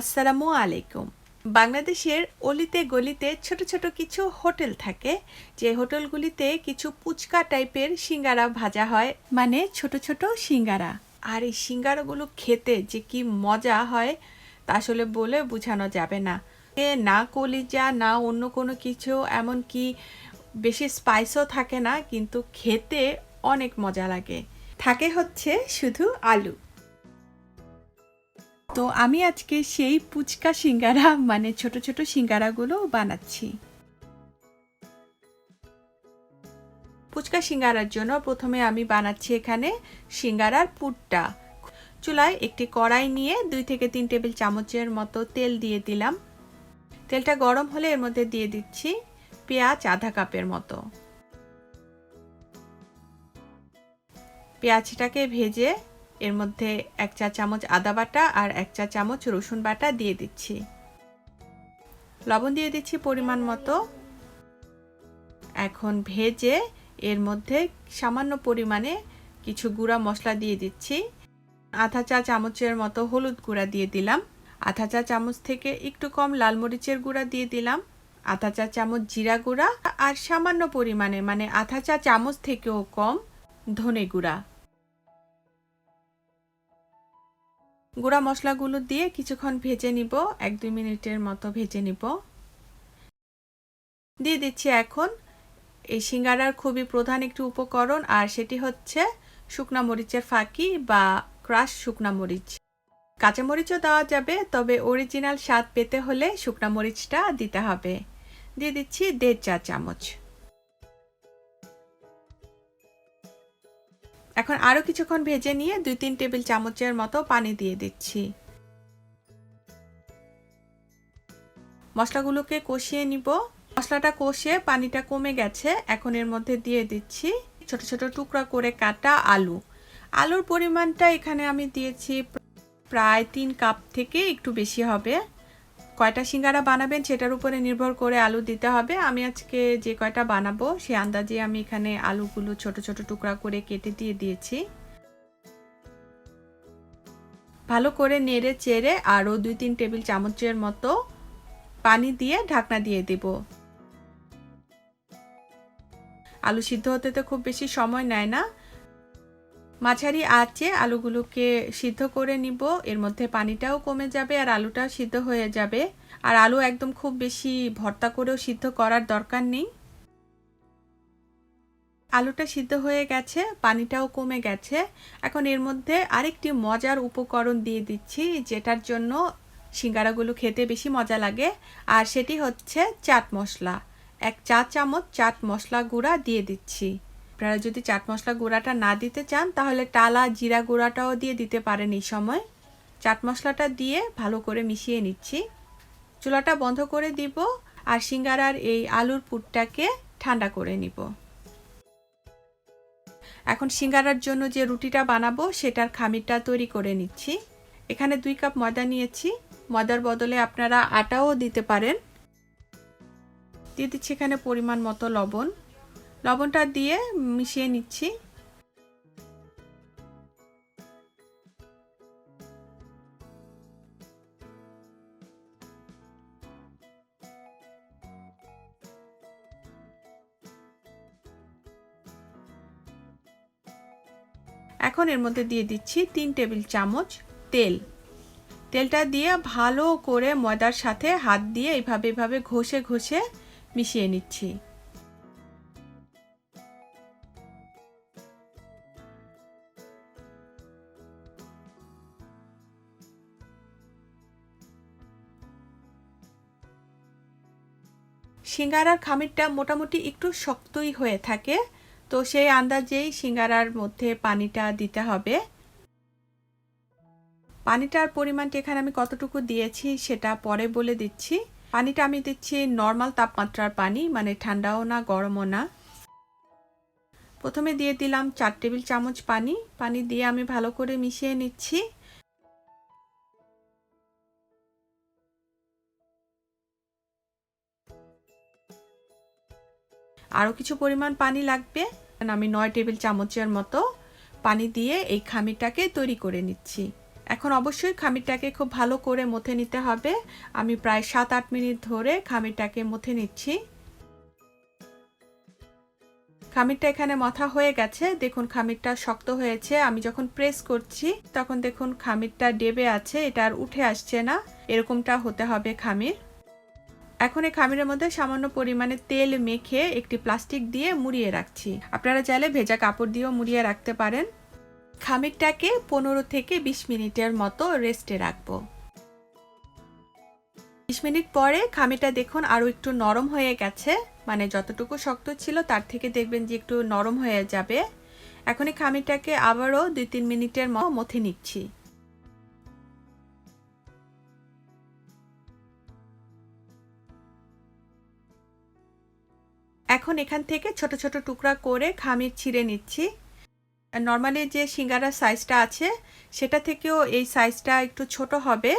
আসসালামু আলাইকুম। বাংলাদেশের অলিতে গলিতে ছোট ছোট কিছু হোটেল থাকে, যে হোটেলগুলিতে কিছু পুচকা টাইপের সিঙ্গারা ভাজা হয়, মানে ছোট ছোট সিঙ্গারা। আর এই সিঙ্গারাগুলো খেতে যে কি মজা হয় তা আসলে বলে বোঝানো যাবে না। না কলিজা না অন্য কোনো কিছু, এমনকি বেশি স্পাইসও থাকে না, কিন্তু খেতে অনেক মজা লাগে। থাকে হচ্ছে শুধু আলু। তো আমি আজকে সেই পুচকা সিঙ্গারা মানে ছোট ছোট সিঙ্গারাগুলো বানাচ্ছি। পুচকা সিঙ্গারার জন্য প্রথমে আমি বানাচ্ছি এখানে সিঙ্গারার পুরটা। চুলায় একটি কড়াই নিয়ে 2 থেকে 3 টেবিল চামচের মতো তেল দিয়ে দিলাম। তেলটা গরম হলে এর মধ্যে দিয়ে দিচ্ছি পেঁয়াজ আধা কাপের মতো। পেঁয়াজটাকে ভেজে এর মধ্যে 1 চা চামচ আদা বাটা আর 1 চা চামচ রসুন বাটা দিয়ে দিচ্ছি। লবণ দিয়ে দিচ্ছি পরিমাণ মতো। এখন ভেজে এর মধ্যে সামান্য পরিমাণে কিছু গুঁড়া মশলা দিয়ে দিচ্ছি। আধা চা চামচের মতো হলুদ গুঁড়া দিয়ে দিলাম, আধা চা চামচ থেকে একটু কম লাল মরিচের গুঁড়া দিয়ে দিলাম, আধা চা চামচ জিরা গুঁড়া আর সামান্য পরিমাণে মানে আধা চা চামচ থেকেও কম ধনে গুঁড়া। গুঁড়া মশলাগুলো দিয়ে কিছুক্ষণ ভেজে নিব, 1-2 মিনিটের মতো ভেজে নিব। দিয়ে দিচ্ছি এখন এই সিঙ্গারার খুবই প্রধান একটি উপকরণ, আর সেটি হচ্ছে শুকনা মরিচের ফাঁকি বা ক্রাশ শুকনা মরিচ। কাঁচা মরিচও দেওয়া যাবে, তবে অরিজিনাল স্বাদ পেতে হলে শুকনা মরিচটা দিতে হবে। দিয়ে দিচ্ছি 1.5 চা চামচ। এখন আরও কিছুক্ষণ ভেজে নিয়ে 2-3 টেবিল চামচের মতো পানি দিয়ে দিচ্ছি। মশলাগুলোকে কষিয়ে নিব। মশলাটা কষে পানিটা কমে গেছে। এখন এর মধ্যে দিয়ে দিচ্ছি ছোট ছোট টুকরা করে কাটা আলু। আলুর পরিমাণটা এখানে আমি দিয়েছি প্রায় 3 কাপ থেকে একটু বেশি হবে। কয়টা সিঙ্গারা বানাবেন সেটার উপরে নির্ভর করে আলু দিতে হবে। আমি আজকে যে কয়টা বানাবো সে আন্দাজে আমি এখানে আলুগুলো ছোট ছোট টুকরা করে কেটে দিয়ে দিয়েছি। ভালো করে নেড়ে চেড়ে আরও 2-3 টেবিল চামচের মতো পানি দিয়ে ঢাকনা দিয়ে দেব। আলু সিদ্ধ হতে তো খুব বেশি সময় নেয় না। মাঝারি আঁচে আলুগুলোকে সিদ্ধ করে নিব। এর মধ্যে পানিটাও কমে যাবে আর আলুটাও সিদ্ধ হয়ে যাবে। আর আলু একদম খুব বেশি ভর্তা করেও সিদ্ধ করার দরকার নেই। আলুটা সিদ্ধ হয়ে গেছে, পানিটাও কমে গেছে। এখন এর মধ্যে আরেকটি মজার উপকরণ দিয়ে দিচ্ছি, যেটার জন্য সিঙ্গারাগুলো খেতে বেশি মজা লাগে, আর সেটি হচ্ছে চাট মশলা। 1 চা চামচ চাট মশলা গুঁড়া দিয়ে দিচ্ছি। আপনারা যদি চাট মশলা গুঁড়াটা না দিতে চান তাহলে টালা জিরা গুঁড়াটাও দিয়ে দিতে পারেন এই সময়। চাট মশলাটা দিয়ে ভালো করে মিশিয়ে নিচ্ছি। চুলাটা বন্ধ করে দিব আর সিঙ্গারার এই আলুর পুরটাকে ঠান্ডা করে নিব। এখন সিঙ্গারার জন্য যে রুটিটা বানাবো সেটার খামিরটা তৈরি করে নিচ্ছি। এখানে 2 কাপ ময়দা নিয়েছি। ময়দার বদলে আপনারা আটাও দিতে পারেন। দিয়ে দিচ্ছি এখানে পরিমাণ মতো লবণ। লবণটা দিয়ে মিশিয়ে নিচ্ছি। এখন এর মধ্যে দিয়ে দিচ্ছি 3 টেবিল চামচ তেল। তেলটা দিয়ে ভালো করে ময়দার সাথে হাত দিয়ে এইভাবে ঘষে ঘষে মিশিয়ে নিচ্ছি। সিঙ্গারার খামিরটা মোটামুটি একটু শক্তই হয়ে থাকে, তো সেই আন্দাজেই সিঙ্গারার মধ্যে পানিটা দিতে হবে। পানিটার পরিমাণটা এখানে আমি কতটুকু দিয়েছি সেটা পরে বলে দিচ্ছি। পানিটা আমি দিচ্ছি নর্মাল তাপমাত্রার পানি, মানে ঠান্ডাও না গরমও না। প্রথমে দিয়ে দিলাম 4 টেবিল চামচ পানি। পানি দিয়ে আমি ভালো করে মিশিয়ে নিচ্ছি। আরও কিছু পরিমাণ পানি লাগবে। আমি 9 টেবিল চামচের মতো পানি দিয়ে এই খামিরটাকে তৈরি করে নিচ্ছি। এখন অবশ্যই খামিরটাকে খুব ভালো করে মথে নিতে হবে। আমি প্রায় 7-8 মিনিট ধরে খামিরটাকে মথে নিচ্ছি। খামিরটা এখানে মথা হয়ে গেছে। দেখুন খামিরটা শক্ত হয়েছে। আমি যখন প্রেস করছি তখন দেখুন খামিরটা ডেবে আছে, এটা আর উঠে আসছে না। এরকমটা হতে হবে খামির। এখন এই খামিরের মধ্যে সামান্য পরিমাণে তেল মেখে একটি প্লাস্টিক দিয়ে মুড়িয়ে রাখছি। আপনারা চাইলে ভেজা কাপড় দিয়েও মুড়িয়ে রাখতে পারেন। খামিরটাকে 15 থেকে 20 মিনিটের মতো রেস্টে রাখবো। 20 মিনিট পরে খামিরটা দেখুন আরো একটু নরম হয়ে গেছে, মানে যতটুকু শক্ত ছিল তার থেকে দেখবেন যে একটু নরম হয়ে যাবে। এখন এই খামিরটাকে আবারও 2-3 মিনিটের মতো মথে নিচ্ছি। এখন এখান থেকে ছোট ছোট টুকরা করে খামির ছিঁড়ে নিচ্ছি। নর্মালি যে সিঙ্গারার সাইজটা আছে সেটা থেকেও এই সাইজটা একটু ছোট হবে,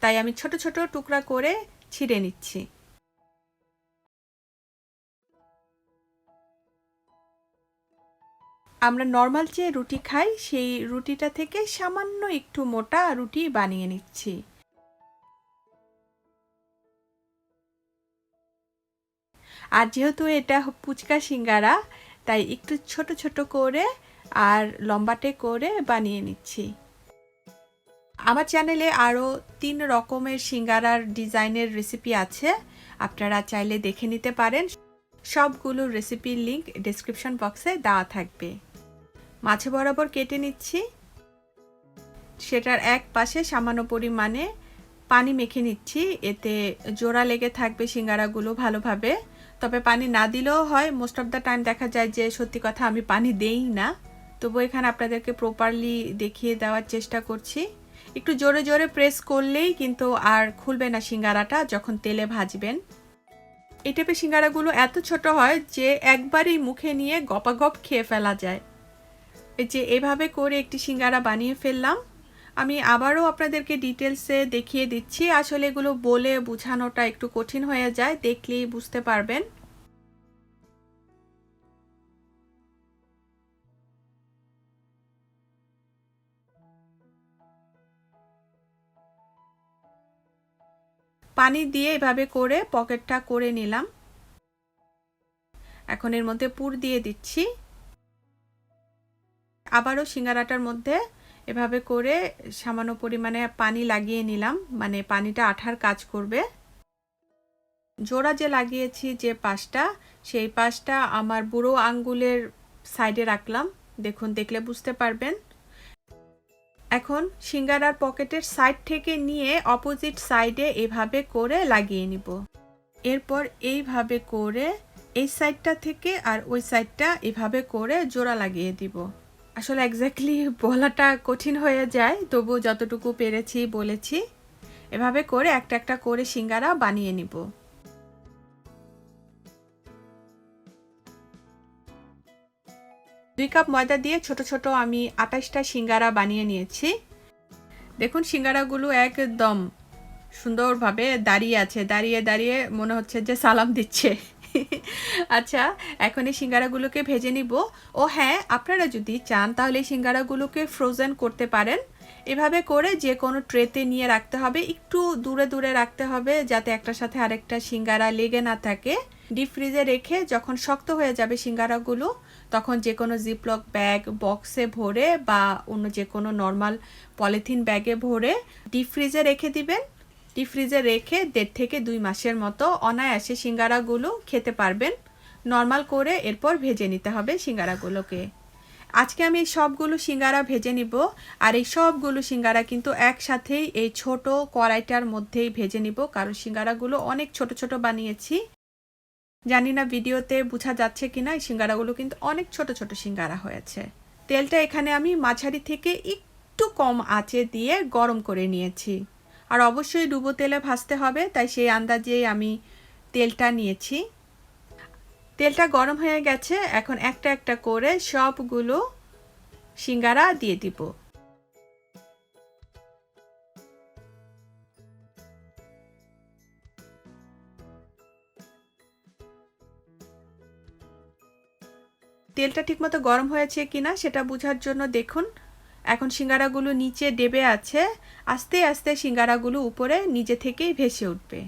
তাই আমি ছোট ছোট টুকরা করে ছিঁড়ে নিচ্ছি। আমরা নর্মাল যে রুটি খাই সেই রুটিটা থেকে সামান্য একটু মোটা রুটি বানিয়ে নিচ্ছি। আর যেহেতু এটা পুচকা সিঙ্গারা, তাই একটু ছোট ছোট করে আর লম্বাটে করে বানিয়ে নিচ্ছি। আমার চ্যানেলে আরও 3 রকমের সিঙ্গারার ডিজাইনের রেসিপি আছে, আপনারা চাইলে দেখে নিতে পারেন। সবগুলোর রেসিপির লিংক ডেসক্রিপশন বক্সে দেওয়া থাকবে। মাঝে বরাবর কেটে নিচ্ছি। সেটার এক পাশে সামান্য পরিমাণে পানি মেখে নিচ্ছি, এতে জোড়া লেগে থাকবে সিঙ্গারাগুলো ভালোভাবে। তবে পানি না দিলেও হয়, মোস্ট অফ দ্য টাইম দেখা যায় যে সত্যি কথা আমি পানি দেই না, তবু এখানে আপনাদেরকে প্রপারলি দেখিয়ে দেওয়ার চেষ্টা করছি। একটু জোরে জোরে প্রেস করলেই কিন্তু আর খুলবে না সিঙ্গারাটা যখন তেলে ভাজবেন। এই টাইপের সিঙ্গারাগুলো এত ছোট হয় যে একবারই মুখে নিয়ে গপাগপ খেয়ে ফেলা যায়। এই যে এভাবে করে একটি সিঙ্গারা বানিয়ে ফেললাম। আমি আবারও আপনাদেরকে ডিটেলসে দেখিয়ে দিচ্ছি, আসলে এগুলো বলে বোঝানোটা একটু কঠিন হয়ে যায়, দেখলেই বুঝতে পারবেন। পানি দিয়ে এভাবে করে পকেটটা করে নিলাম। এখন এর মধ্যে পুর দিয়ে দিচ্ছি। আবারও সিঙ্গারাটার মধ্যে এভাবে করে সামান্য পরিমাণে পানি লাগিয়ে নিলাম, মানে পানিটা আঠার কাজ করবে। জোড়া যে লাগিয়েছি যে পাশটা, সেই পাশটা আমার বুড়ো আঙ্গুলের সাইডে রাখলাম, দেখুন দেখলে বুঝতে পারবেন। এখন সিঙ্গারার পকেটের সাইড থেকে নিয়ে অপোজিট সাইডে এভাবে করে লাগিয়ে নিব। এরপর এইভাবে করে এই সাইডটা থেকে আর ওই সাইডটা এভাবে করে জোড়া লাগিয়ে দিব। আসলে এক্স্যাক্টলি বলাটা কঠিন হয়ে যায়, তবু যতটুকু পেরেছি বলেছি। এভাবে করে একটা একটা করে সিঙ্গারা বানিয়ে নিব। দুই কাপ ময়দা দিয়ে ছোট ছোট আমি 28টা সিঙ্গারা বানিয়ে নিয়েছি। দেখুন সিঙ্গারাগুলো একদম সুন্দরভাবে দাঁড়িয়ে আছে, দাঁড়িয়ে দাঁড়িয়ে মনে হচ্ছে যে সালাম দিচ্ছে। আচ্ছা, এখন এই সিঙ্গারাগুলোকে ভেজে নিব। ও হ্যাঁ, আপনারা যদি চান তাহলে এই সিঙ্গারাগুলোকে ফ্রোজেন করতে পারেন। এভাবে করে যে কোনো ট্রেতে নিয়ে রাখতে হবে, একটু দূরে দূরে রাখতে হবে যাতে একটার সাথে আরেকটা সিঙ্গারা লেগে না থাকে। ডিপ ফ্রিজে রেখে যখন শক্ত হয়ে যাবে সিঙ্গারাগুলো, তখন যে কোনো জিপলক ব্যাগ, বক্সে ভরে বা অন্য যে কোনো নর্মাল পলিথিন ব্যাগে ভরে ডিপ ফ্রিজে রেখে দিবেন। ডিপ ফ্রিজে রেখে 1.5 থেকে 2 মাসের মতো অনায়াসে সিঙ্গারাগুলো খেতে পারবেন। নর্মাল করে এরপর ভেজে নিতে হবে সিঙ্গারাগুলোকে। আজকে আমি সবগুলো সিঙ্গারা ভেজে নিব, আর এই সবগুলো সিঙ্গারা কিন্তু একসাথেই এই ছোট কড়াইটার মধ্যেই ভেজে নিব, কারণ সিঙ্গারাগুলো অনেক ছোট ছোট বানিয়েছি। জানি না ভিডিওতে বোঝা যাচ্ছে কিনা, এই সিঙ্গারাগুলো কিন্তু অনেক ছোট ছোট সিঙ্গারা হয়েছে। তেলটা এখানে আমি মাঝারি থেকে একটু কম আঁচে দিয়ে গরম করে নিয়েছি, আর অবশ্যই ডুবো তেলে ভাজতে হবে, তাই সেই আন্দাজেই আমি তেলটা নিয়েছি। তেলটা গরম হয়ে গেছে, এখন একটা একটা করে সবগুলো সিঙ্গারা দিয়ে দিব। তেলটা ঠিকমতো গরম হয়েছে কিনা সেটা বোঝার জন্য দেখুন এখন সিঙ্গারাগুলো নিচে ডেবে আছে, আস্তে আস্তে সিঙ্গারাগুলো উপরে নিজে থেকেই ভেসে উঠবে।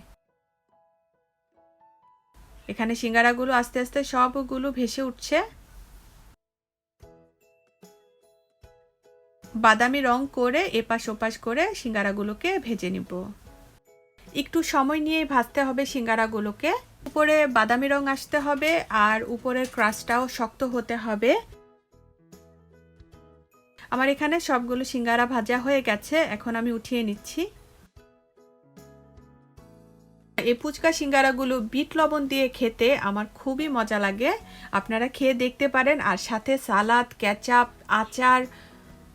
এখানে সিঙ্গারাগুলো আস্তে আস্তে সবগুলো ভেসে উঠছে। বাদামি রং করে এপাশ ওপাশ করে সিঙ্গারাগুলোকে ভেজে নিব। একটু সময় নিয়ে ভাজতে হবে সিঙ্গারাগুলোকে। উপরে বাদামি রং আসতে হবে আর উপরের ক্রাস্টটাও শক্ত হতে হবে। আমার এখানে সবগুলো সিঙ্গারা ভাজা হয়ে গেছে, এখন আমি উঠিয়ে নিচ্ছি। এই ফুচকা সিঙ্গারাগুলো বিট লবণ দিয়ে খেতে আমার খুবই মজা লাগে। আপনারা খেয়ে দেখতে পারেন। আর সাথে সালাদ, কেচাপ, আচার,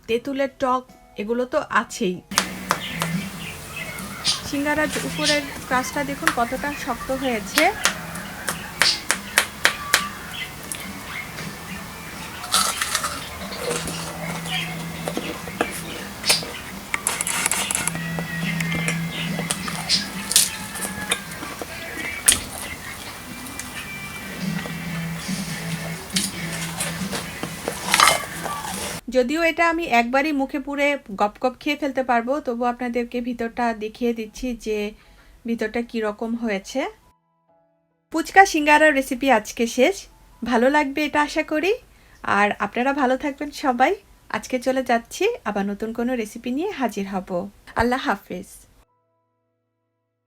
তেঁতুলের টক এগুলো তো আছেই। সিঙ্গারার উপরের ক্রাস্টটা দেখুন কতটা শক্ত হয়েছে। যদিও এটা আমি একবারই মুখে পুরে গপ গপ খেয়ে ফেলতে পারবো, তবু আপনাদেরকে ভিতরটা দেখিয়ে দিচ্ছি যে ভিতরটা কীরকম হয়েছে। ফুচকা সিঙ্গারার রেসিপি আজকে শেষ। ভালো লাগবে এটা আশা করি। আর আপনারা ভালো থাকবেন সবাই। আজকে চলে যাচ্ছি, আবার নতুন কোনো রেসিপি নিয়ে হাজির হব। আল্লাহ হাফেজ।